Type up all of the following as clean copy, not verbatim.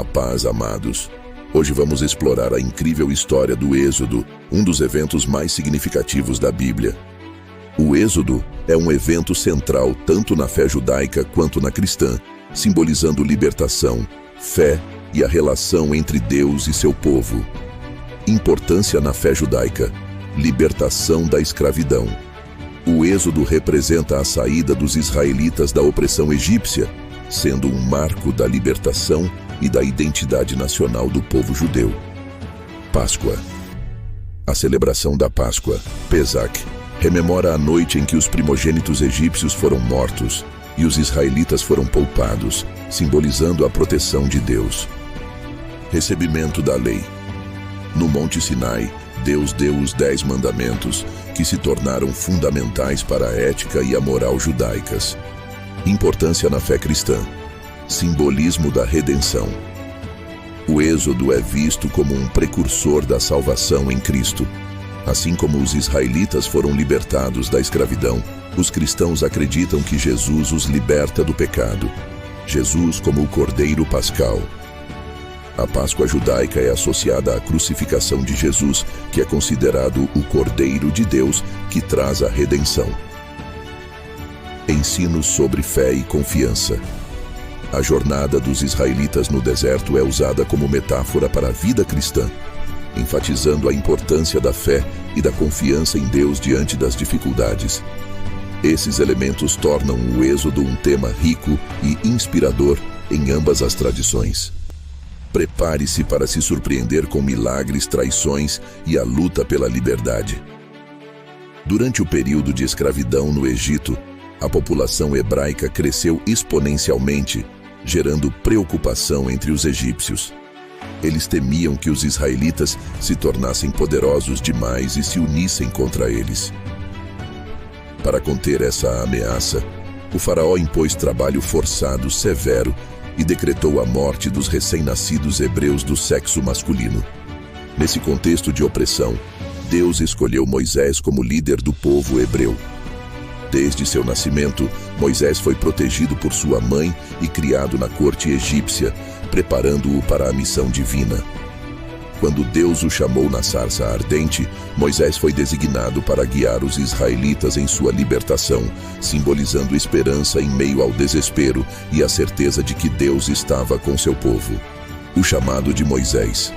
A paz, amados. Hoje vamos explorar a incrível história do Êxodo, um dos eventos mais significativos da Bíblia. O Êxodo é um evento central tanto na fé judaica quanto na cristã, simbolizando libertação, fé e a relação entre Deus e seu povo. Importância na fé judaica: libertação da escravidão. O Êxodo representa a saída dos israelitas da opressão egípcia, sendo um marco da libertação e da identidade nacional do povo judeu. Páscoa. A celebração da Páscoa, Pesach, rememora a noite em que os primogênitos egípcios foram mortos e os israelitas foram poupados, simbolizando a proteção de Deus. Recebimento da lei. No Monte Sinai, Deus deu os 10 mandamentos, que se tornaram fundamentais para a ética e a moral judaicas. Importância na fé cristã. Simbolismo da redenção. O Êxodo é visto como um precursor da salvação em Cristo. Assim como os israelitas foram libertados da escravidão, os cristãos acreditam que Jesus os liberta do pecado. Jesus como o Cordeiro Pascal. A Páscoa judaica é associada à crucificação de Jesus, que é considerado o Cordeiro de Deus que traz a redenção. Ensinos sobre fé e confiança. A jornada dos israelitas no deserto é usada como metáfora para a vida cristã, enfatizando a importância da fé e da confiança em Deus diante das dificuldades. Esses elementos tornam o Êxodo um tema rico e inspirador em ambas as tradições. Prepare-se para se surpreender com milagres, traições e a luta pela liberdade. Durante o período de escravidão no Egito, a população hebraica cresceu exponencialmente, gerando preocupação entre os egípcios. Eles temiam que os israelitas se tornassem poderosos demais e se unissem contra eles. Para conter essa ameaça, o faraó impôs trabalho forçado severo e decretou a morte dos recém-nascidos hebreus do sexo masculino. Nesse contexto de opressão, Deus escolheu Moisés como líder do povo hebreu. Desde seu nascimento, Moisés foi protegido por sua mãe e criado na corte egípcia, preparando-o para a missão divina. Quando Deus o chamou na sarça ardente, Moisés foi designado para guiar os israelitas em sua libertação, simbolizando esperança em meio ao desespero e a certeza de que Deus estava com seu povo. O chamado de Moisés.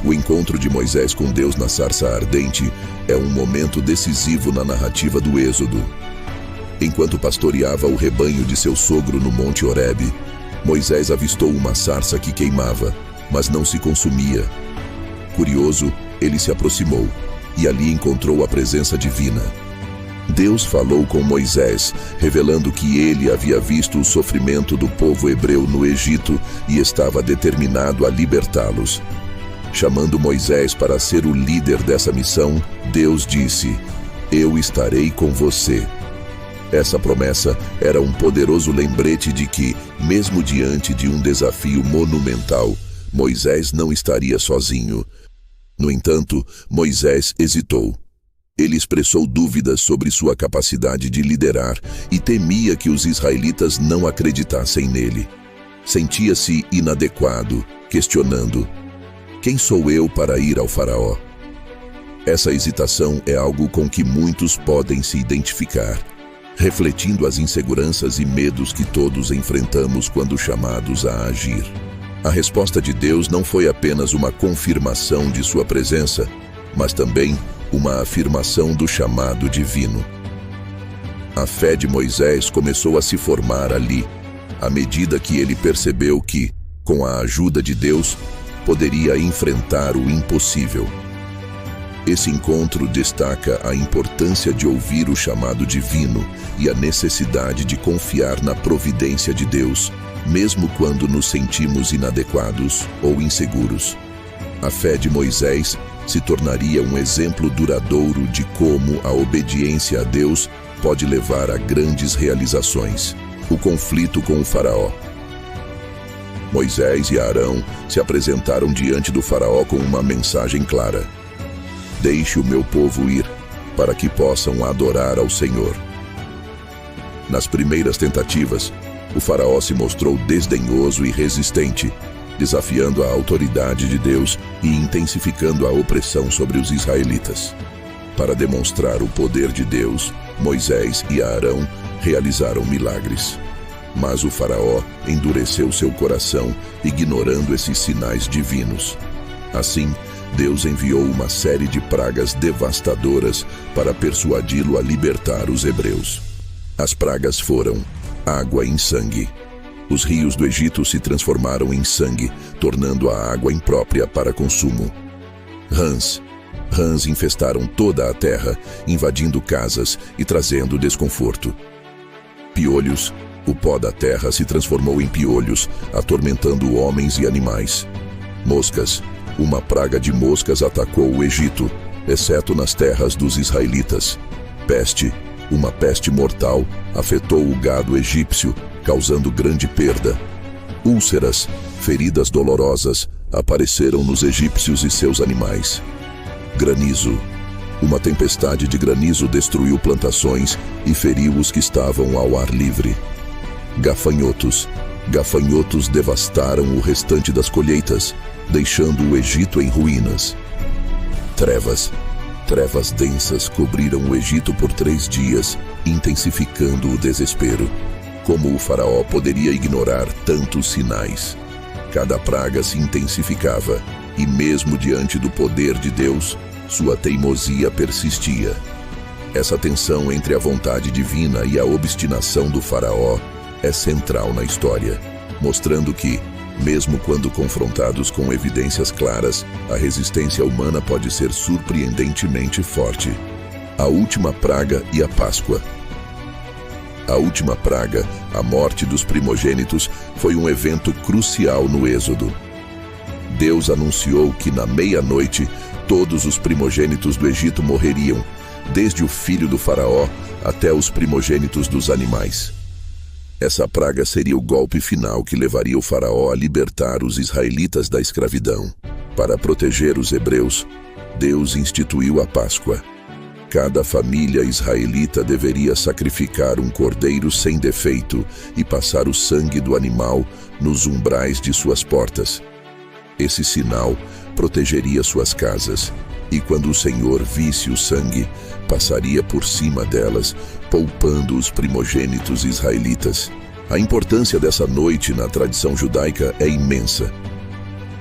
O encontro de Moisés com Deus na sarça ardente é um momento decisivo na narrativa do Êxodo. Enquanto pastoreava o rebanho de seu sogro no Monte Horebe, Moisés avistou uma sarça que queimava, mas não se consumia. Curioso, ele se aproximou e ali encontrou a presença divina. Deus falou com Moisés, revelando que ele havia visto o sofrimento do povo hebreu no Egito e estava determinado a libertá-los. Chamando Moisés para ser o líder dessa missão, Deus disse: "Eu estarei com você." Essa promessa era um poderoso lembrete de que, mesmo diante de um desafio monumental, Moisés não estaria sozinho. No entanto, Moisés hesitou. Ele expressou dúvidas sobre sua capacidade de liderar e temia que os israelitas não acreditassem nele. Sentia-se inadequado, questionando: "Quem sou eu para ir ao faraó?" Essa hesitação é algo com que muitos podem se identificar, refletindo as inseguranças e medos que todos enfrentamos quando chamados a agir. A resposta de Deus não foi apenas uma confirmação de sua presença, mas também uma afirmação do chamado divino. A fé de Moisés começou a se formar ali, à medida que ele percebeu que, com a ajuda de Deus, poderia enfrentar o impossível. Esse encontro destaca a importância de ouvir o chamado divino e a necessidade de confiar na providência de Deus, mesmo quando nos sentimos inadequados ou inseguros. A fé de Moisés se tornaria um exemplo duradouro de como a obediência a Deus pode levar a grandes realizações. O conflito com o faraó. Moisés e Arão se apresentaram diante do faraó com uma mensagem clara: "Deixe o meu povo ir, para que possam adorar ao Senhor." Nas primeiras tentativas, o faraó se mostrou desdenhoso e resistente, desafiando a autoridade de Deus e intensificando a opressão sobre os israelitas. Para demonstrar o poder de Deus, Moisés e Arão realizaram milagres. Mas o faraó endureceu seu coração, ignorando esses sinais divinos. Assim, Deus enviou uma série de pragas devastadoras para persuadi-lo a libertar os hebreus. As pragas foram água em sangue. Os rios do Egito se transformaram em sangue, tornando a água imprópria para consumo. Rãs infestaram toda a terra, invadindo casas e trazendo desconforto. Piolhos. O pó da terra se transformou em piolhos, atormentando homens e animais. Moscas. Uma praga de moscas atacou o Egito, exceto nas terras dos israelitas. Peste. Uma peste mortal afetou o gado egípcio, causando grande perda. Úlceras, feridas dolorosas, apareceram nos egípcios e seus animais. Granizo. Uma tempestade de granizo destruiu plantações e feriu os que estavam ao ar livre. Gafanhotos. Gafanhotos devastaram o restante das colheitas, deixando o Egito em ruínas. Trevas. Trevas densas cobriram o Egito por 3 dias, intensificando o desespero. Como o faraó poderia ignorar tantos sinais? Cada praga se intensificava, e mesmo diante do poder de Deus, sua teimosia persistia. Essa tensão entre a vontade divina e a obstinação do faraó é central na história, mostrando que, mesmo quando confrontados com evidências claras, a resistência humana pode ser surpreendentemente forte. A última praga e a Páscoa. A última praga, a morte dos primogênitos, foi um evento crucial no Êxodo. Deus anunciou que na meia-noite todos os primogênitos do Egito morreriam, desde o filho do faraó até os primogênitos dos animais. Essa praga seria o golpe final que levaria o faraó a libertar os israelitas da escravidão. Para proteger os hebreus, Deus instituiu a Páscoa. Cada família israelita deveria sacrificar um cordeiro sem defeito e passar o sangue do animal nos umbrais de suas portas. Esse sinal protegeria suas casas, e quando o Senhor visse o sangue, passaria por cima delas, poupando os primogênitos israelitas. A importância dessa noite na tradição judaica é imensa.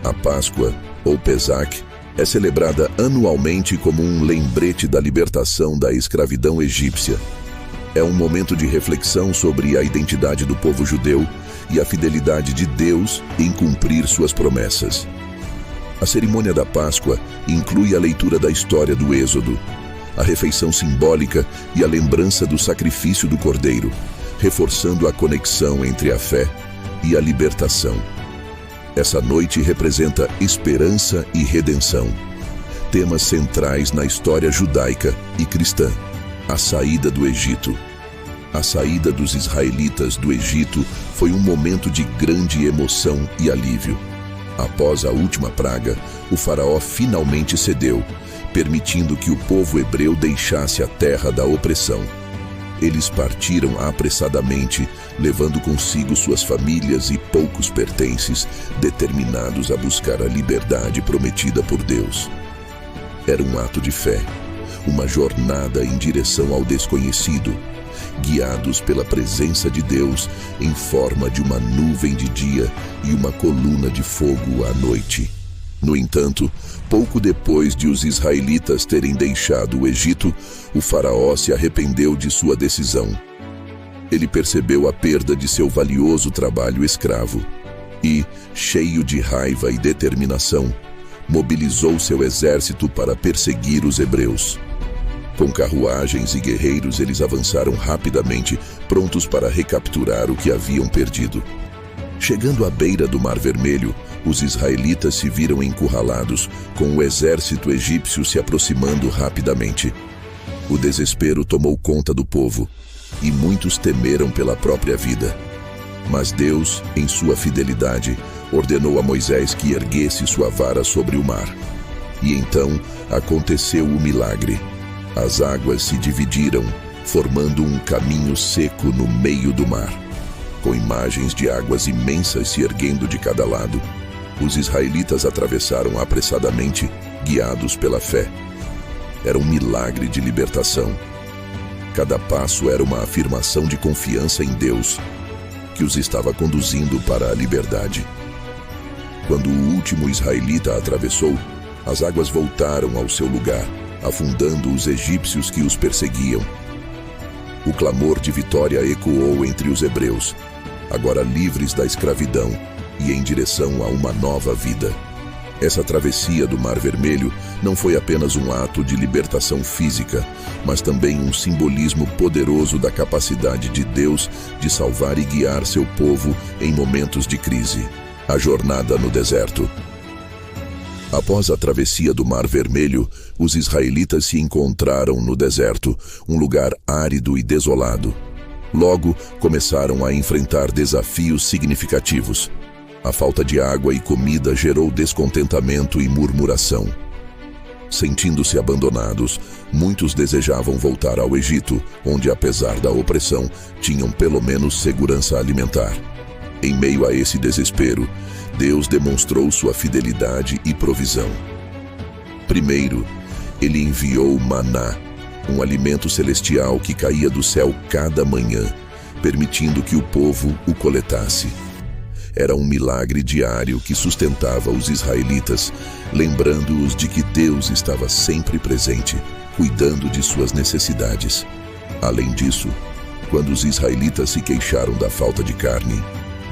A Páscoa, ou Pesach, é celebrada anualmente como um lembrete da libertação da escravidão egípcia. É um momento de reflexão sobre a identidade do povo judeu e a fidelidade de Deus em cumprir suas promessas. A cerimônia da Páscoa inclui a leitura da história do Êxodo, a refeição simbólica e a lembrança do sacrifício do cordeiro, reforçando a conexão entre a fé e a libertação. Essa noite representa esperança e redenção, temas centrais na história judaica e cristã. A saída do Egito. A saída dos israelitas do Egito foi um momento de grande emoção e alívio. Após a última praga, o faraó finalmente cedeu, permitindo que o povo hebreu deixasse a terra da opressão. Eles partiram apressadamente, levando consigo suas famílias e poucos pertences, determinados a buscar a liberdade prometida por Deus. Era um ato de fé, uma jornada em direção ao desconhecido, guiados pela presença de Deus em forma de uma nuvem de dia e uma coluna de fogo à noite. No entanto, pouco depois de os israelitas terem deixado o Egito, o faraó se arrependeu de sua decisão. Ele percebeu a perda de seu valioso trabalho escravo e, cheio de raiva e determinação, mobilizou seu exército para perseguir os hebreus. Com carruagens e guerreiros, eles avançaram rapidamente, prontos para recapturar o que haviam perdido. Chegando à beira do Mar Vermelho, os israelitas se viram encurralados, com o exército egípcio se aproximando rapidamente. O desespero tomou conta do povo, e muitos temeram pela própria vida. Mas Deus, em sua fidelidade, ordenou a Moisés que erguesse sua vara sobre o mar. E então aconteceu o milagre. As águas se dividiram, formando um caminho seco no meio do mar, com imagens de águas imensas se erguendo de cada lado. Os israelitas atravessaram apressadamente, guiados pela fé. Era um milagre de libertação. Cada passo era uma afirmação de confiança em Deus, que os estava conduzindo para a liberdade. Quando o último israelita atravessou, as águas voltaram ao seu lugar, afundando os egípcios que os perseguiam. O clamor de vitória ecoou entre os hebreus, agora livres da escravidão e em direção a uma nova vida. Essa travessia do Mar Vermelho não foi apenas um ato de libertação física, mas também um simbolismo poderoso da capacidade de Deus de salvar e guiar seu povo em momentos de crise. A jornada no deserto. Após a travessia do Mar Vermelho, os israelitas se encontraram no deserto, um lugar árido e desolado. Logo, começaram a enfrentar desafios significativos. A falta de água e comida gerou descontentamento e murmuração. Sentindo-se abandonados, muitos desejavam voltar ao Egito, onde, apesar da opressão, tinham pelo menos segurança alimentar. Em meio a esse desespero, Deus demonstrou sua fidelidade e provisão. Primeiro, Ele enviou maná, um alimento celestial que caía do céu cada manhã, permitindo que o povo o coletasse. Era um milagre diário que sustentava os israelitas, lembrando-os de que Deus estava sempre presente, cuidando de suas necessidades. Além disso, quando os israelitas se queixaram da falta de carne,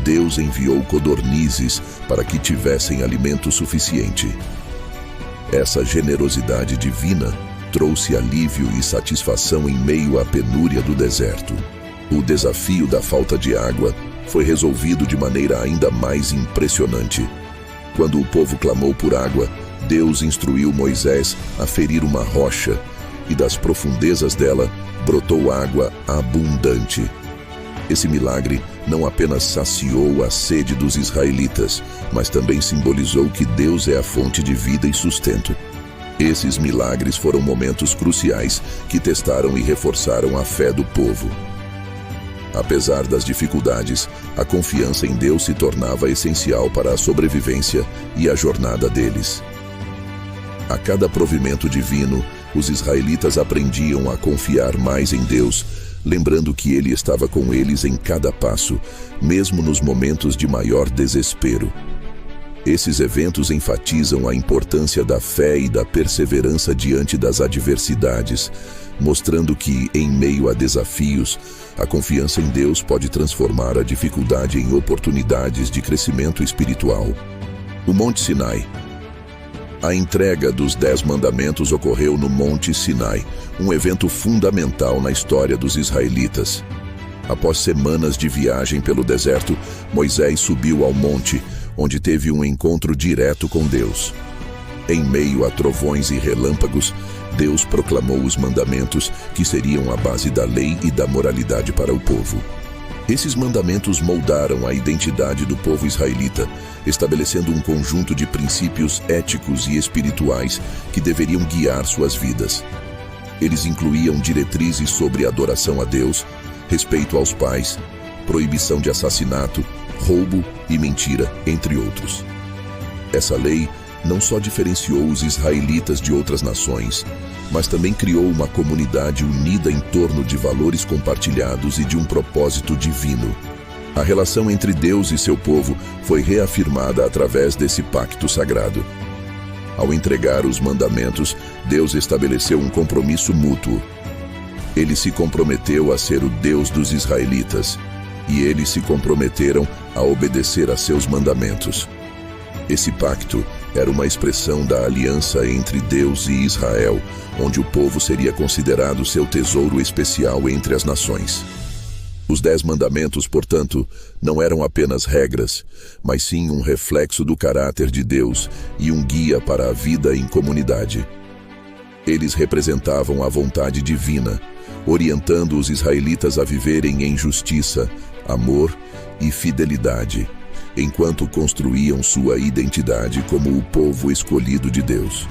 Deus enviou codornizes para que tivessem alimento suficiente. Essa generosidade divina trouxe alívio e satisfação em meio à penúria do deserto. O desafio da falta de água foi resolvido de maneira ainda mais impressionante. Quando o povo clamou por água, Deus instruiu Moisés a ferir uma rocha, e das profundezas dela brotou água abundante. Esse milagre não apenas saciou a sede dos israelitas, mas também simbolizou que Deus é a fonte de vida e sustento. Esses milagres foram momentos cruciais que testaram e reforçaram a fé do povo. Apesar das dificuldades, a confiança em Deus se tornava essencial para a sobrevivência e a jornada deles. A cada provimento divino, os israelitas aprendiam a confiar mais em Deus, lembrando que Ele estava com eles em cada passo, mesmo nos momentos de maior desespero. Esses eventos enfatizam a importância da fé e da perseverança diante das adversidades, mostrando que, em meio a desafios, a confiança em Deus pode transformar a dificuldade em oportunidades de crescimento espiritual. O Monte Sinai. A entrega dos 10 mandamentos ocorreu no Monte Sinai, um evento fundamental na história dos israelitas. Após semanas de viagem pelo deserto, Moisés subiu ao monte, onde teve um encontro direto com Deus. Em meio a trovões e relâmpagos, Deus proclamou os mandamentos que seriam a base da lei e da moralidade para o povo. Esses mandamentos moldaram a identidade do povo israelita, estabelecendo um conjunto de princípios éticos e espirituais que deveriam guiar suas vidas. Eles incluíam diretrizes sobre adoração a Deus, respeito aos pais, proibição de assassinato, roubo e mentira, entre outros. Essa lei não só diferenciou os israelitas de outras nações, mas também criou uma comunidade unida em torno de valores compartilhados e de um propósito divino. A relação entre Deus e seu povo foi reafirmada através desse pacto sagrado. Ao entregar os mandamentos, Deus estabeleceu um compromisso mútuo. Ele se comprometeu a ser o Deus dos israelitas, e eles se comprometeram a obedecer a seus mandamentos. Esse pacto era uma expressão da aliança entre Deus e Israel, onde o povo seria considerado seu tesouro especial entre as nações. Os 10 mandamentos, portanto, não eram apenas regras, mas sim um reflexo do caráter de Deus e um guia para a vida em comunidade. Eles representavam a vontade divina, orientando os israelitas a viverem em justiça, amor e fidelidade, enquanto construíam sua identidade como o povo escolhido de Deus.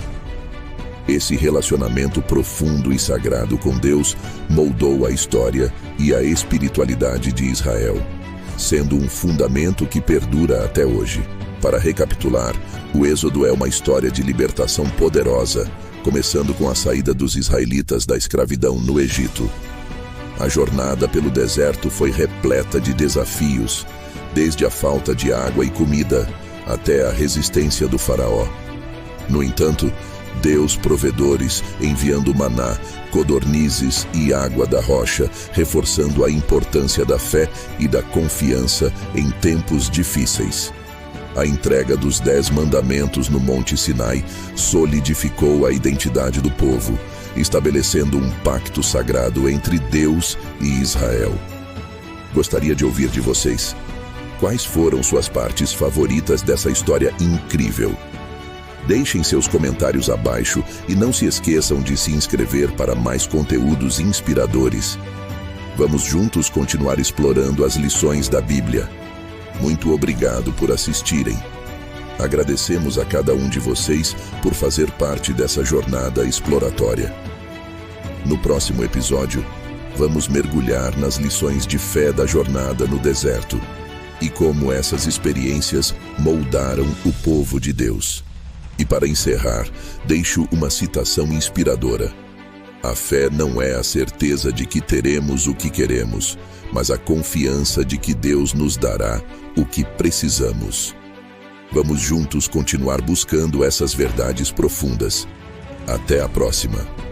Esse relacionamento profundo e sagrado com Deus moldou a história e a espiritualidade de Israel, sendo um fundamento que perdura até hoje. Para recapitular, o Êxodo é uma história de libertação poderosa, começando com a saída dos israelitas da escravidão no Egito. A jornada pelo deserto foi repleta de desafios, desde a falta de água e comida até a resistência do faraó. No entanto, Deus provedores, enviando maná, codornizes e água da rocha, reforçando a importância da fé e da confiança em tempos difíceis. A entrega dos 10 mandamentos no Monte Sinai solidificou a identidade do povo, estabelecendo um pacto sagrado entre Deus e Israel. Gostaria de ouvir de vocês. Quais foram suas partes favoritas dessa história incrível? Deixem seus comentários abaixo e não se esqueçam de se inscrever para mais conteúdos inspiradores. Vamos juntos continuar explorando as lições da Bíblia. Muito obrigado por assistirem. Agradecemos a cada um de vocês por fazer parte dessa jornada exploratória. No próximo episódio, vamos mergulhar nas lições de fé da jornada no deserto e como essas experiências moldaram o povo de Deus. E para encerrar, deixo uma citação inspiradora. A fé não é a certeza de que teremos o que queremos, mas a confiança de que Deus nos dará o que precisamos. Vamos juntos continuar buscando essas verdades profundas. Até a próxima!